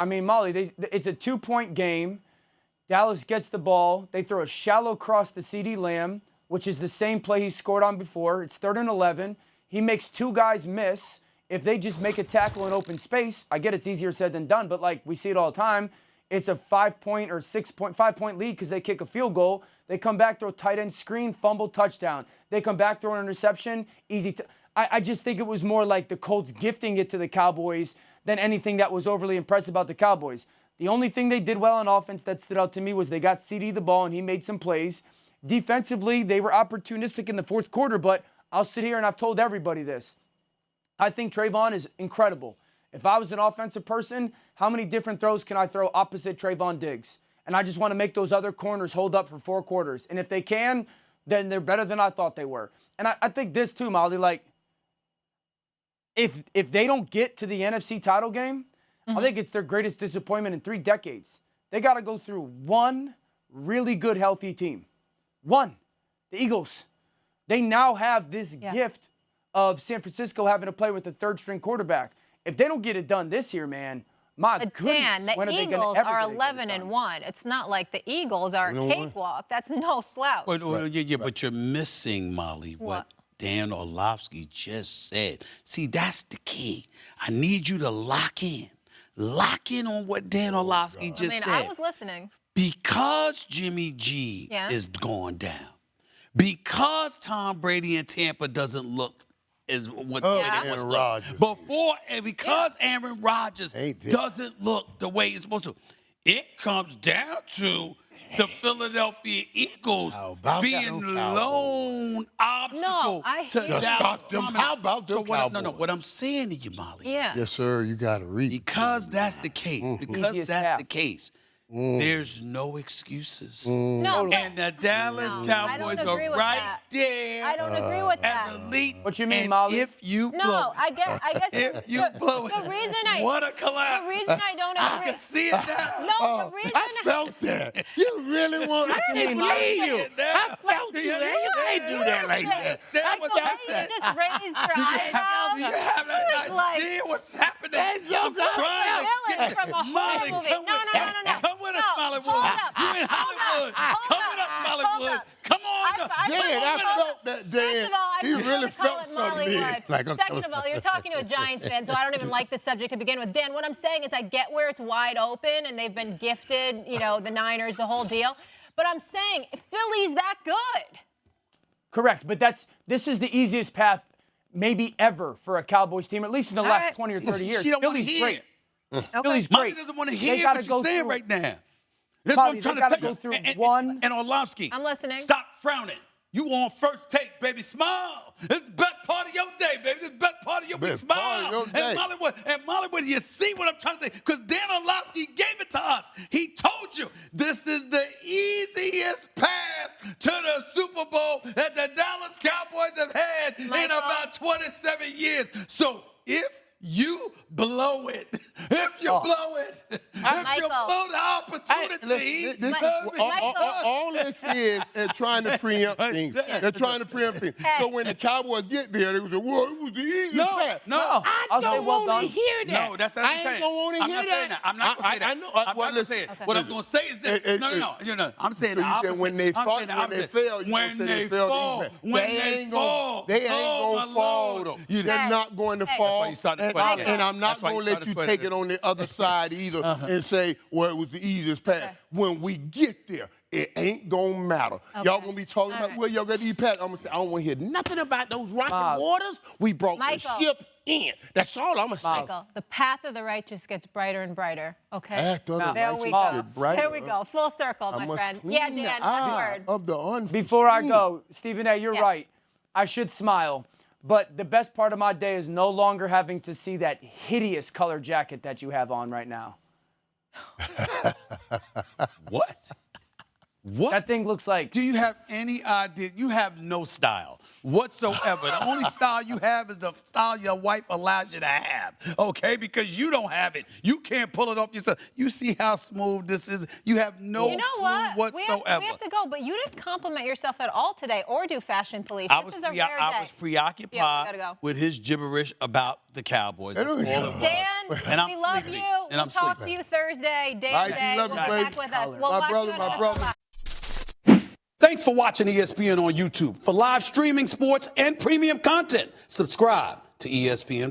I mean, Molly, it's a 2-point game. Dallas gets the ball. They throw a shallow cross to CeeDee Lamb, which is the same play he scored on before. It's 3rd and 11. He makes 2 guys miss. If they just make a tackle in open space, I get it's easier said than done, but like we see it all the time, it's a 5-point or 5-point lead because they kick a field goal. They come back, throw tight end screen, fumble, touchdown. They come back, throw an interception, easy. I just think it was more like the Colts gifting it to the Cowboys than anything that was overly impressive about the Cowboys. The only thing they did well on offense that stood out to me was they got CeeDee the ball and he made some plays. Defensively, they were opportunistic in the fourth quarter, but I'll sit here and I've told everybody this. I think Trayvon is incredible. If I was an offensive person, how many different throws can I throw opposite Trayvon Diggs? And I just want to make those other corners hold up for 4 quarters. And if they can, then they're better than I thought they were. And I think this too, Molly, like, if they don't get to the NFC title game, I think it's their greatest disappointment in 3 decades. They got to go through one really good, healthy team. One. The Eagles. They now have this gift of San Francisco having to play with the 3rd-string quarterback. If they don't get it done this year, man, my goodness, Dan, the when are they Eagles ever are gonna get it 11-1. It's not like the Eagles are a cakewalk. That's no slouch. But you're missing, Molly, what Dan Orlovsky just said. See, that's the key. I need you to lock in. Lock in on what Dan Orlovsky just said. I was listening. Because Jimmy G is gone down, because Tom Brady in Tampa doesn't look as what it was before, and because Aaron Rodgers doesn't look the way he's supposed to, it comes down to the Philadelphia Eagles being lone obstacle to Dallas. How about them Cowboys? No, what I'm saying to you, Molly. Yes, sir, you got to read. Because that's the case. Because that's the case. There's no excuses. No, and the Dallas Cowboys are right there. I don't agree with that. As elite. What you mean, Molly? If you blow I guess if you blow it, what a collapse. The reason I don't agree. I can see it now. No, the reason I felt that. You really want? I can't believe you. I felt you. You can't do that like that. That was You just raised your eyebrows. You have no idea what's happening. I'm trying to get from a Molly, horror come movie. No. Come with us, Mollywood. You in Hollywood. Come with us, Mollywood. Come on. Dan, I felt that, Dan. First of all, he really felt something there. Second of all, you're talking to a Giants fan, so I don't even like this subject to begin with. Dan, what I'm saying is I get where it's wide open and they've been gifted, the Niners, the whole deal. But I'm saying Philly's that good. Correct, but this is the easiest path maybe ever for a Cowboys team, at least in the last 20 or 30 years. She don't want to Philly's hear great. it. Philly's Molly great. doesn't want to hear what you're saying right now. That's Molly, what I'm trying to go through one. And Orlovsky, I'm listening. Stop frowning. You on first take, baby. Smile. It's the best part of your day, baby. It's the best part of your week. Smile. And Mollywood, you see what I'm trying to say? Because Dan Orlovsky gave it to us. He told you this is the easiest path to the Super Bowl that the Dallas Cowboys have had in about 27 years. So if you blow it. If you blow it. If you blow the opportunity. All this is trying to preempt things. They're trying to preempt things. So when the Cowboys get there, they will say, well, it was the easiest path. No. I don't want to hear that. No, that's what I'm saying. I ain't going to want to hear that. I'm not going to say that. I know. I'm not going to say it. What I'm going to say is this. No. I'm saying the opposite. When they fall, they ain't going to fall, though. They're not going to fall. And I'm not going to let you take it on the other side either and say, well, it was the easiest path. When we get there, it ain't going to matter. Y'all going to be talking about, well, y'all got to eat path. I'm going to say, I don't want to hear nothing about those rocky waters. We brought the ship in. That's all I'm going to say. Michael, the path of the righteous gets brighter and brighter, okay? There we go. There we go. Full circle, my friend. Yeah, Dan, one word. Before I go, Stephen A., you're right. I should smile. But the best part of my day is no longer having to see that hideous color jacket that you have on right now. What? What? That thing looks like. Do you have any idea? You have no style whatsoever. The only style you have is the style your wife allows you to have, okay? Because you don't have it. You can't pull it off yourself. You see how smooth this is? You have no You know what? clue whatsoever. We have to go, but you didn't compliment yourself at all today or do fashion police. This is a rare day. I was preoccupied with his gibberish about the Cowboys. That's all it was. Dan, and we love you. We'll talk to you Thursday, day to day. We'll be back with us. We'll my brother. Thanks for watching ESPN on YouTube. For live streaming, sports, and premium content, subscribe to ESPN+.